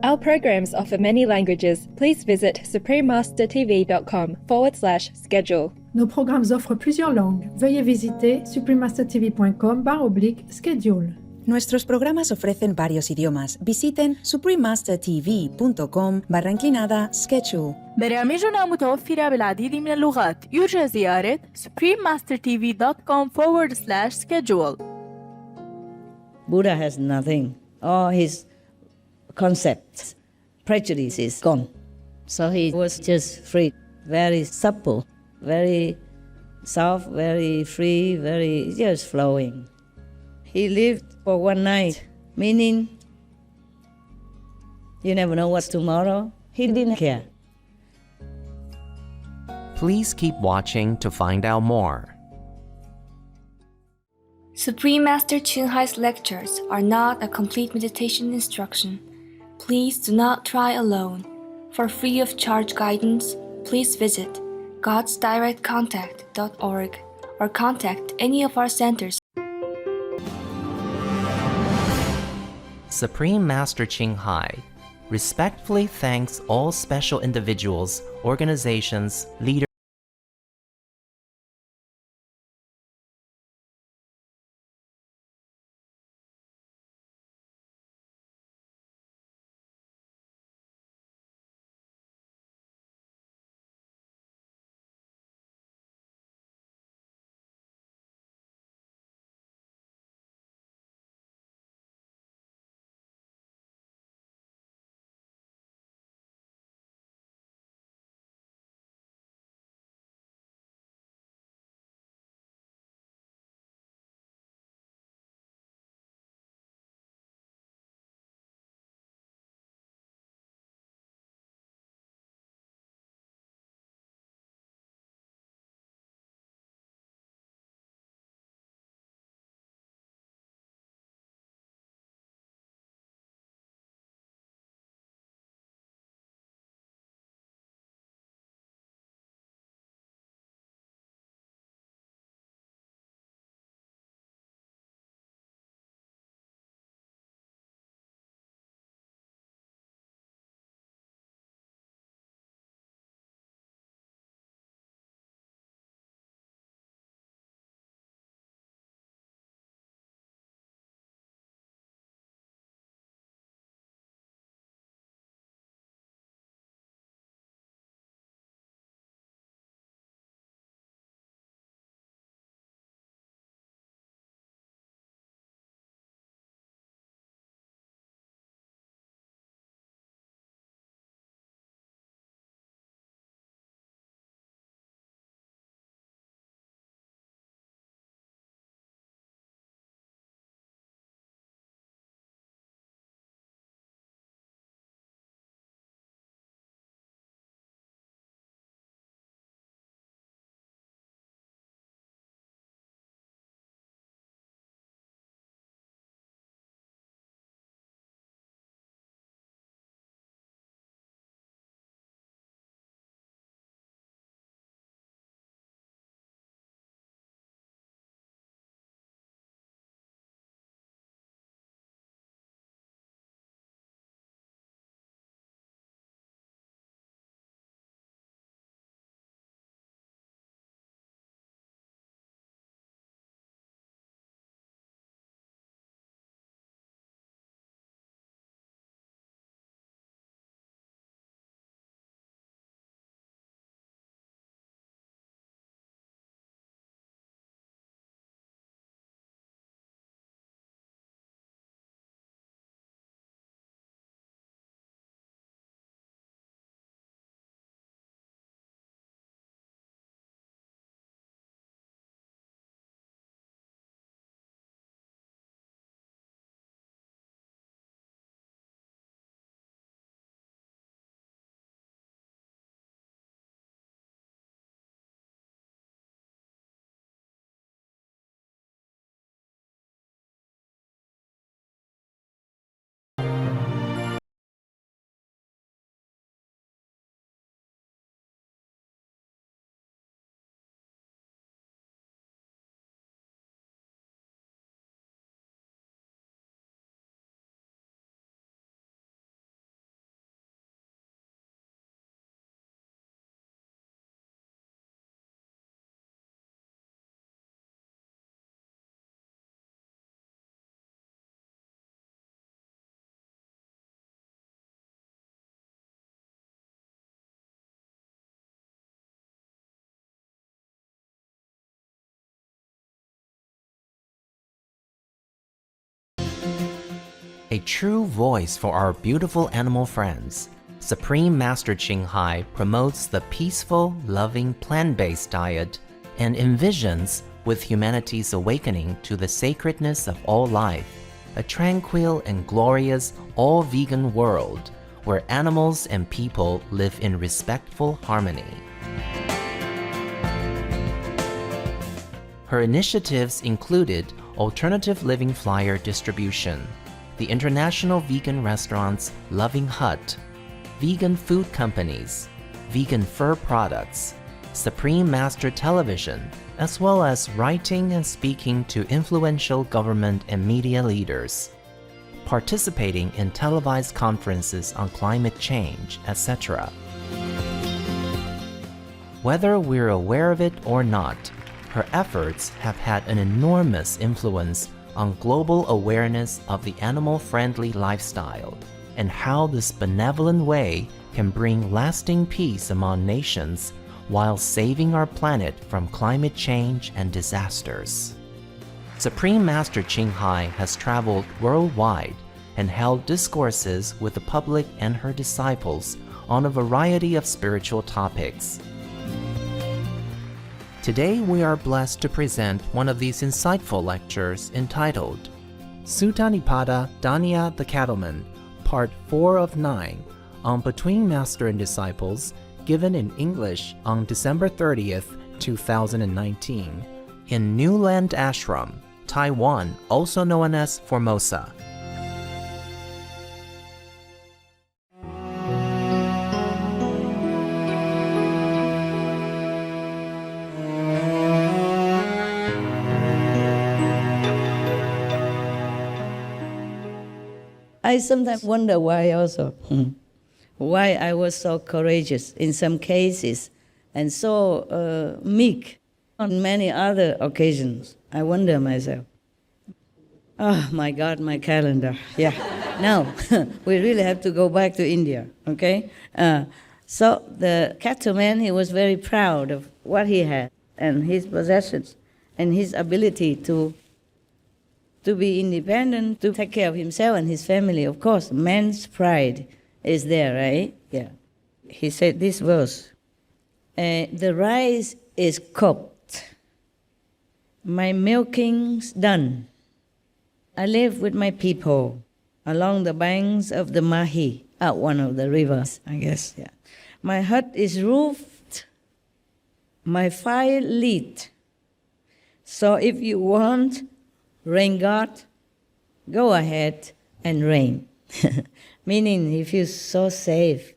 Our programs offer many languages. Please visit suprememastertv.com/schedule. Nos programmes offrent plusieurs langues. Veuillez visiter suprememastertv.com/schedule. Nuestros programas ofrecen varios idiomas. Visiten suprememastertv.com/schedule. برامجنا متوفرة بالعديد من اللغات. يرجى زيارة suprememastertv.com/schedule. Buddha has nothing. All his concepts, prejudices gone. So he was just free, very supple, very soft, very free, very just flowing. He lived for one night, meaning you never know what's tomorrow. He didn't care. Please keep watching to find out more. Supreme Master CHINGHAI's lectures are not a complete meditation instruction. Please do not try alone. For free of charge guidance, please visit godsdirectcontact.org or contact any of our centers. Supreme Master CHINGHAI respectfully thanks all special individuals, organizations, leaders, A true voice for our beautiful animal friends, Supreme Master CHINGHAI promotes the peaceful, loving, plant-based diet and envisions, with humanity's awakening to the sacredness of all life, a tranquil and glorious all-vegan world where animals and people live in respectful harmony. Her initiatives included alternative living flyer distribution, the international vegan restaurants Loving Hut, vegan food companies, vegan fur products, Supreme Master Television, as well as writing and speaking to influential government and media leaders, participating in televised conferences on climate change, etc. Whether we're aware of it or not, her efforts have had an enormous influence on global awareness of the animal-friendly lifestyle and how this benevolent way can bring lasting peace among nations while saving our planet from climate change and disasters. Supreme Master CHINGHAI has traveled worldwide and held discourses with the public and her disciples on a variety of spiritual topics. Today we are blessed to present one of these insightful lectures entitled Sutta Nipata Dhaniya the Cattleman, Part 4 of 9, on Between Master and Disciples, given in English on December 30th, 2019, in Newland Ashram, Taiwan, also known as Formosa. I sometimes wonder why also. Why I was so courageous in some cases and so meek on many other occasions. I wonder myself. Oh my God, my calendar. Yeah. Now, we really have to go back to India, okay? So the Cattleman, he was very proud of what he had and his possessions and his ability to be independent, to take care of himself and his family. Of course, man's pride is there, right? Yeah. He said this verse, the rice is cooked, my milking's done. I live with my people along the banks of the Mahi, out one of the rivers, I guess, yeah. My hut is roofed, my fire lit. So if you want rain God, go ahead and rain. Meaning he feels so safe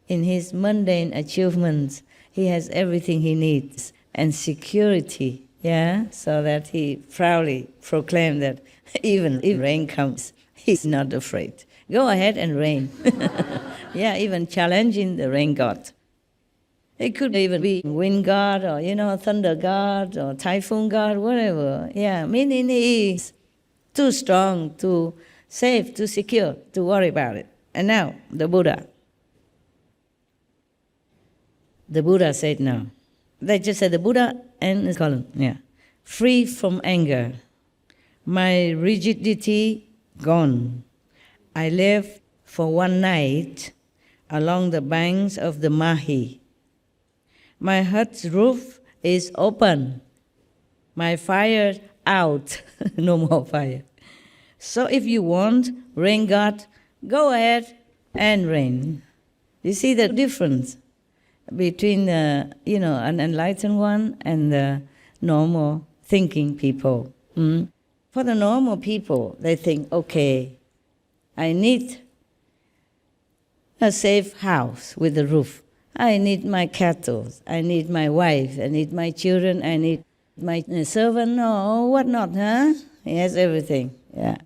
in his mundane achievements. He has everything he needs and security, yeah? So that he proudly proclaimed that even if rain comes, he's not afraid. Go ahead and rain. Yeah, even challenging the rain god. It could even be wind god or, thunder god or typhoon god, whatever. Yeah, meaning he is too strong, too safe, too secure to worry about it. And now, the Buddha. The Buddha said no. They just said the Buddha and his column, yeah. Free from anger. My rigidity gone. I lived for one night along the banks of the Mahi. My hut's roof is open. My fire out. No more fire. So if you want rain God, go ahead and rain. You see the difference between an enlightened one and the normal thinking people. For the normal people, they think, okay, I need a safe house with a roof. I need my cattle, I need my wife, I need my children, I need my servant or whatnot, huh? He has everything, yeah.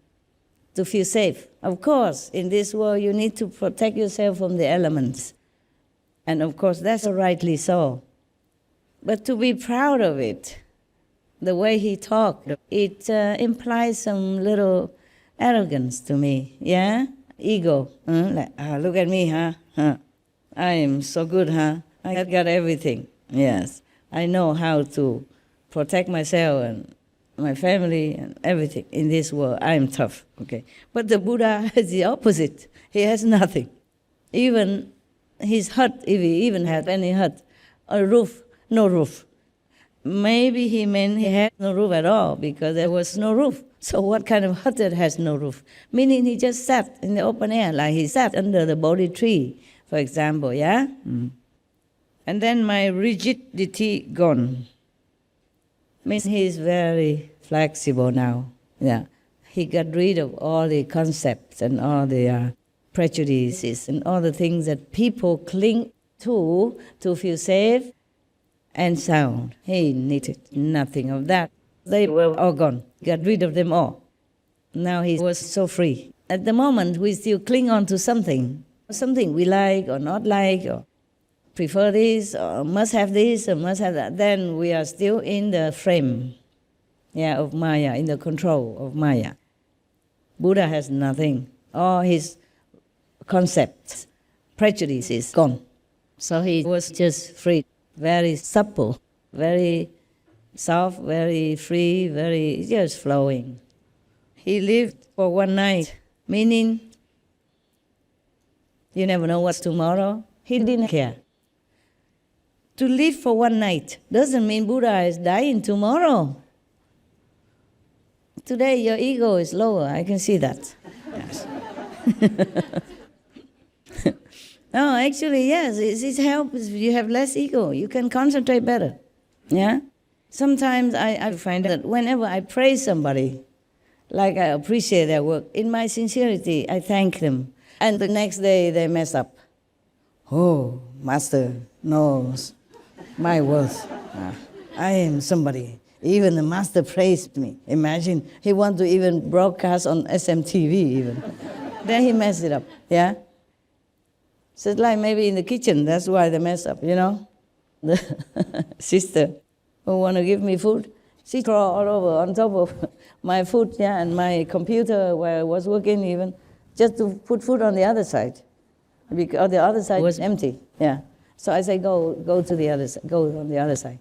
To feel safe. Of course, in this world you need to protect yourself from the elements. And of course, that's rightly so. But to be proud of it, the way he talked, it implies some little arrogance to me, yeah? Ego, like, look at me, huh? I am so good, huh? I have got everything, yes. I know how to protect myself and my family and everything in this world. I am tough, okay? But the Buddha has the opposite. He has nothing. Even his hut, if he even had any hut, a roof, no roof. Maybe he meant he had no roof at all because there was no roof. So what kind of hut that has no roof? Meaning he just sat in the open air, like he sat under the Bodhi tree, for example, yeah? And then my rigidity gone. Means he's very flexible now, yeah. He got rid of all the concepts and all the prejudices and all the things that people cling to feel safe and sound. He needed nothing of that. They were all gone. Got rid of them all. Now he was so free. At the moment, we still cling on to something we like or not like, or prefer this, or must have this, or must have that. Then we are still in the frame, of Maya, in the control of Maya. Buddha has nothing. All his concepts, prejudices, gone. So he was just free, very supple, very soft, very free, very just flowing. He lived for one night, meaning you never know what's tomorrow. He didn't care. To live for one night doesn't mean Buddha is dying tomorrow. Today your ego is lower, I can see that. Yes. No, actually, yes, it helps. You have less ego. You can concentrate better. Yeah? Sometimes I find that whenever I praise somebody, like I appreciate their work, in my sincerity, I thank them. And the next day they mess up. Oh, Master knows my worth. I am somebody. Even the Master praised me. Imagine, he wants to even broadcast on SMTV even. Then he messed it up, yeah? So it's like maybe in the kitchen, that's why they mess up, you know? The sister who want to give me food, she crawl all over on top of my food, yeah, and my computer where I was working even, just to put food on the other side. Because the other side was empty, yeah. So I say, go to the other side, go on the other side.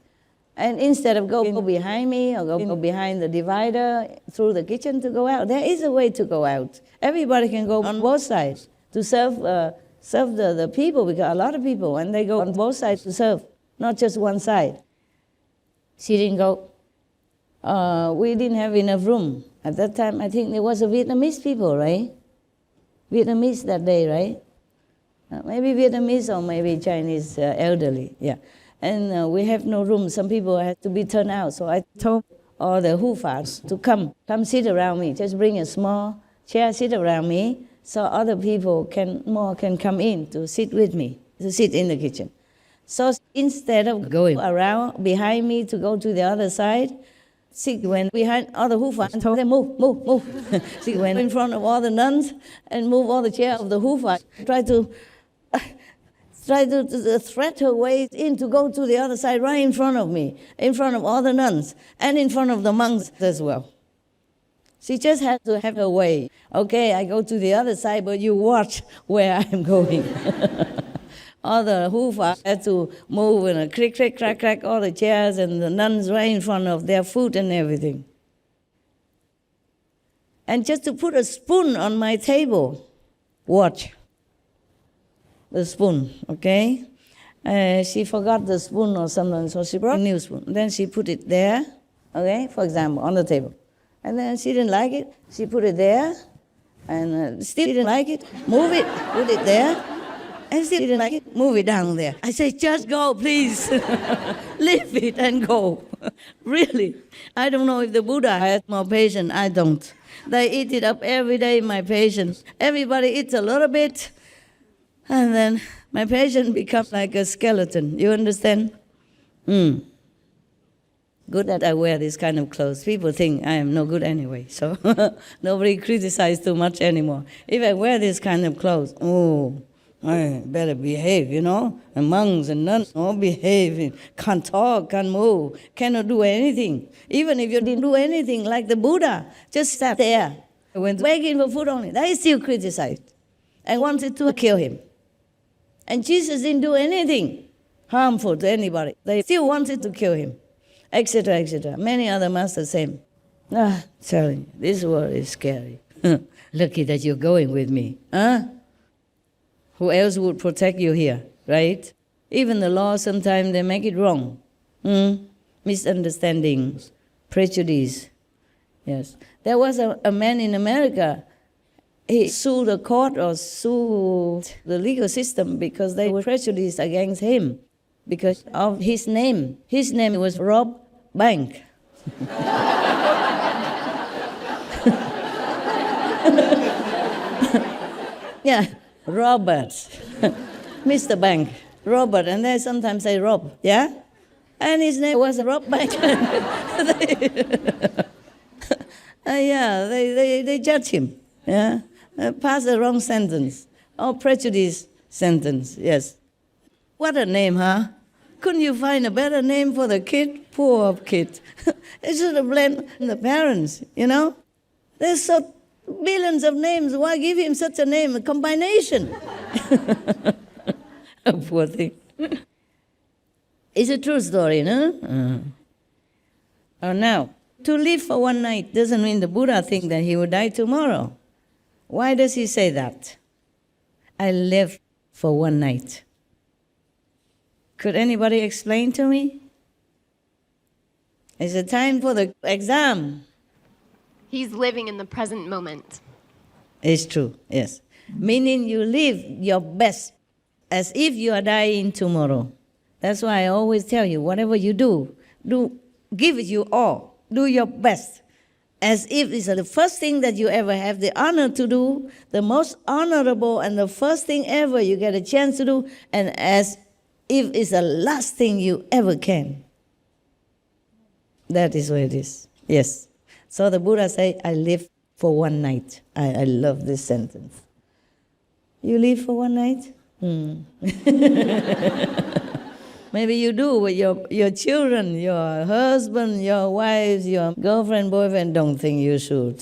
And instead of go behind me or go behind the divider through the kitchen to go out, there is a way to go out. Everybody can go on both sides to serve the people, because a lot of people, when they go on both sides to serve, not just one side. She didn't go. We didn't have enough room. At that time, I think there was a Vietnamese people, right? Vietnamese that day, right? Maybe Vietnamese or maybe Chinese elderly, yeah. And we have no room. Some people had to be turned out. So I told all the hufas to come sit around me. Just bring a small chair, sit around me, so other people can come in to sit with me, to sit in the kitchen. So instead of going around behind me to go to the other side, she went behind other hufas and told them, move. She went in front of all the nuns and moved all the chairs of the hufas. Tried to thread her way in to go to the other side right in front of me, in front of all the nuns, and in front of the monks as well. She just had to have her way. Okay, I go to the other side, but you watch where I'm going. All the hufa had to move and click, crack, all the chairs and the nuns right in front of their food and everything. And just to put a spoon on my table, watch. The spoon, okay? She forgot the spoon or something, so she brought a new spoon. Then she put it there, okay, for example, on the table. And then she didn't like it, she put it there, and still didn't like it, move it, put it there, and still didn't like it, move it down there. I say, just go, please. Leave it and go. Really. I don't know if the Buddha has more patience, I don't. They eat it up every day, my patience. Everybody eats a little bit, and then my patient becomes like a skeleton. You understand? Good that I wear this kind of clothes. People think I am no good anyway, so nobody criticizes too much anymore. If I wear this kind of clothes, I better behave, you know. And monks and nuns all behave, can't talk, can't move, cannot do anything. Even if you didn't do anything like the Buddha, just sat there, went begging for food only, they still criticized and wanted to kill him. And Jesus didn't do anything harmful to anybody. They still wanted to kill him, etc., etc. Many other masters, same. Telling you, this world is scary. Lucky that you're going with me. Huh? Who else would protect you here, right? Even the law, sometimes they make it wrong. Misunderstandings, prejudice. Yes. There was a man in America. He sued the court or sued the legal system because they were prejudiced against him because of his name. His name was Rob Bank. Yeah, Robert. Mr. Bank. Robert, and they sometimes say Rob, yeah? And his name was Rob Bank. They judge him, yeah? Pass the wrong sentence, or prejudice sentence, yes. What a name, huh? Couldn't you find a better name for the kid? Poor kid. It should have blamed the parents, you know? There's so billions of names. Why give him such a name, a combination? Poor thing. It's a true story, no? Now, to live for one night doesn't mean the Buddha thinks that he will die tomorrow. Why does he say that? I live for one night. Could anybody explain to me? It's a time for the exam. He's living in the present moment. It's true, yes. Meaning you live your best as if you are dying tomorrow. That's why I always tell you, whatever you do give it your all. Do your best. As if it's the first thing that you ever have the honor to do, the most honorable and the first thing ever you get a chance to do, and as if it's the last thing you ever can. That is what it is. Yes. So the Buddha say, I live for one night. I love this sentence. You live for one night? Maybe you do with your children, your husband, your wives, your girlfriend, boyfriend. Don't think you should.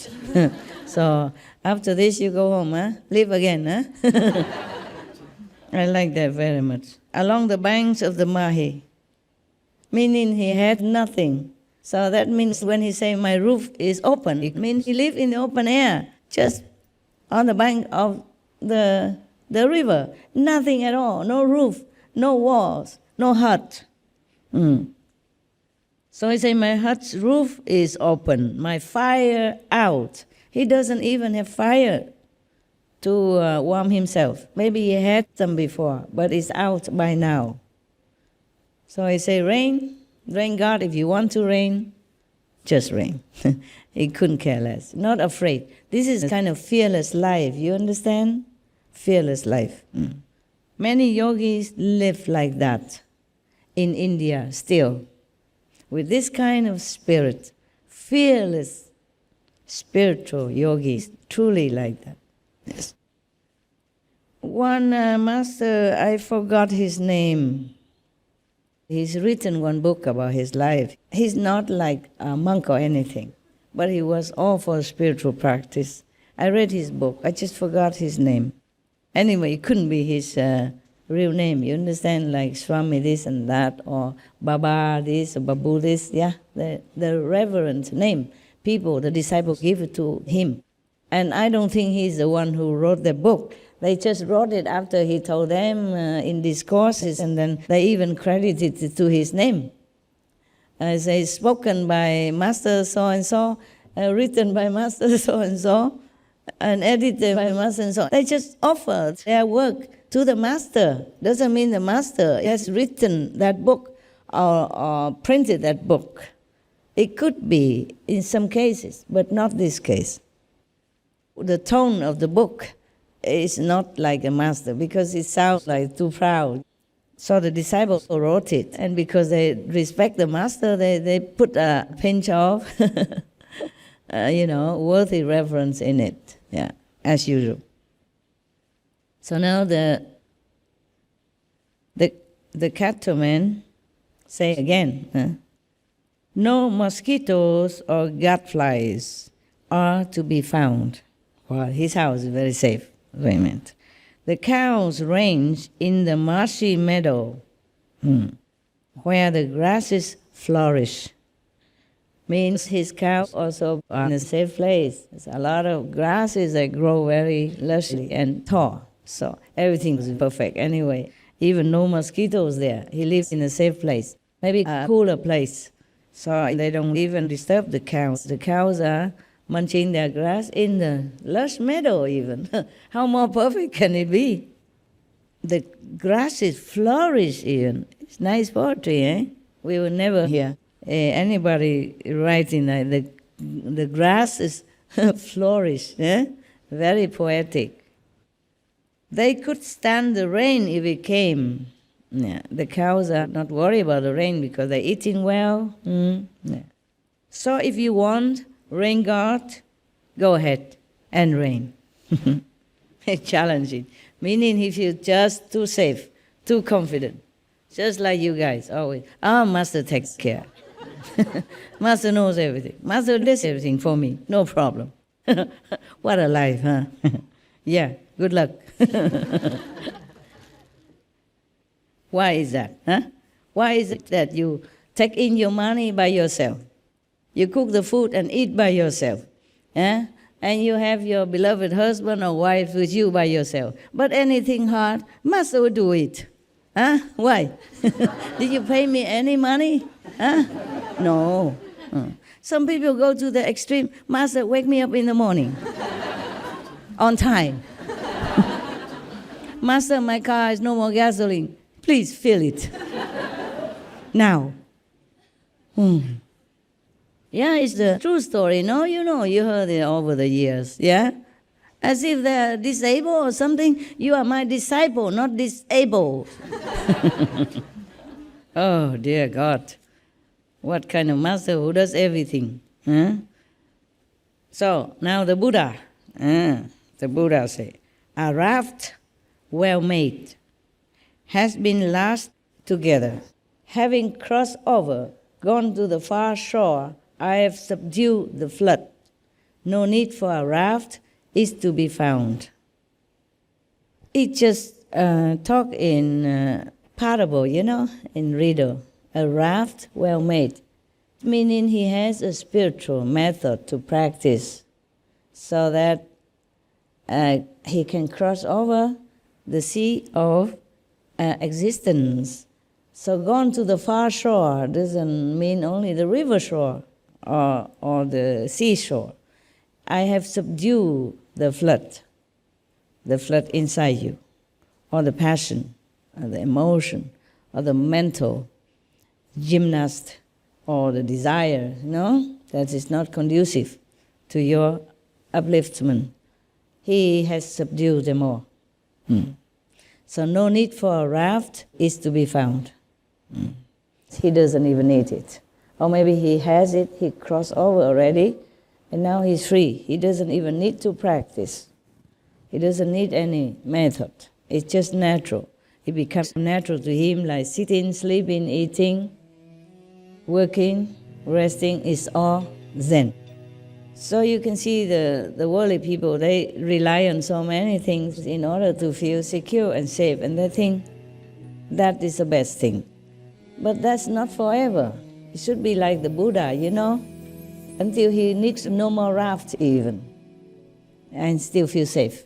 So after this, you go home, huh? Live again, huh? I like that very much. Along the banks of the Mahi, meaning he had nothing. So that means when he say my roof is open, it means he lived in the open air, just on the bank of the river. Nothing at all, no roof, no walls, no hut. So he say my hut's roof is open, my fire out. He doesn't even have fire to warm himself. Maybe he had some before, but it's out by now. So he say rain God, if you want to rain, just rain. He couldn't care less, not afraid. This is a kind of fearless life, you understand? Fearless life. Many yogis live like that in India still, with this kind of spirit, fearless, spiritual yogis, truly like that. Yes. One master, I forgot his name. He's written one book about his life. He's not like a monk or anything, but he was all for spiritual practice. I read his book. I just forgot his name. Anyway, it couldn't be his real name. You understand, like Swami this and that, or Baba this, or Babu this. Yeah, the reverent name. People, the disciples give it to him. And I don't think he's the one who wrote the book. They just wrote it after he told them in discourses, and then they even credited it to his name. Say, spoken by Master so-and-so, written by Master so-and-so, and edited by Master and-so. They just offered their work to the Master. Doesn't mean the Master has written that book or printed that book. It could be in some cases, but not this case. The tone of the book is not like a master because it sounds like too proud. So the disciples wrote it, and because they respect the master, they put a pinch of, worthy reverence in it, yeah, as usual. So now the Cattleman say again, no mosquitoes or gadflies are to be found. Well, his house is very safe. Wait a minute. The cows range in the marshy meadow where the grasses flourish. means his cows also are in a safe place. There's a lot of grasses that grow very lushly and tall, so everything is perfect anyway. Even no mosquitoes there. He lives in a safe place, maybe a cooler place, so they don't even disturb the cows. The cows are munching their grass in the lush meadow even. How more perfect can it be? The grasses flourish even. It's nice poetry, eh? We will never hear anybody writing like the grass is flourish, eh? Very poetic. They could stand the rain if it came. Yeah. The cows are not worried about the rain because they're eating well. Yeah. So if you want rain God, go ahead and rain. Challenging. Meaning if you're just too safe, too confident, just like you guys always. Master takes care. Master knows everything. Master does everything for me, no problem. What a life, huh? Yeah, good luck. Why is that? Huh? Why is it that you take in your money by yourself? You cook the food and eat by yourself. Eh? And you have your beloved husband or wife with you by yourself. But anything hard, Master will do it. Huh? Why? Did you pay me any money? Huh? No. Some people go to the extreme. Master, wake me up in the morning. On time. Master, my car has no more gasoline. Please fill it. Now. Yeah, it's the true story. No, you heard it over the years. Yeah? As if they're disabled or something. You are my disciple, not disabled. Oh, dear God. What kind of master who does everything? Huh? So, now the Buddha. The Buddha say, a raft well made has been lashed together. Having crossed over, gone to the far shore, I have subdued the flood. No need for a raft is to be found. It just talk in parable, in riddle. A raft well made, meaning he has a spiritual method to practice so that he can cross over the sea of existence. So gone to the far shore doesn't mean only the river shore or the seashore. I have subdued the flood inside you, or the passion, or the emotion, or the mental gymnast, or the desire, that is not conducive to your upliftment. He has subdued them all. So no need for a raft is to be found. He doesn't even need it. Or maybe he has it, he crossed over already, and now he's free. He doesn't even need to practice. He doesn't need any method. It's just natural. It becomes natural to him, like sitting, sleeping, eating, working, resting is all Zen. So you can see the worldly people, they rely on so many things in order to feel secure and safe, and they think that is the best thing. But that's not forever. It should be like the Buddha, until he needs no more raft even, and still feel safe.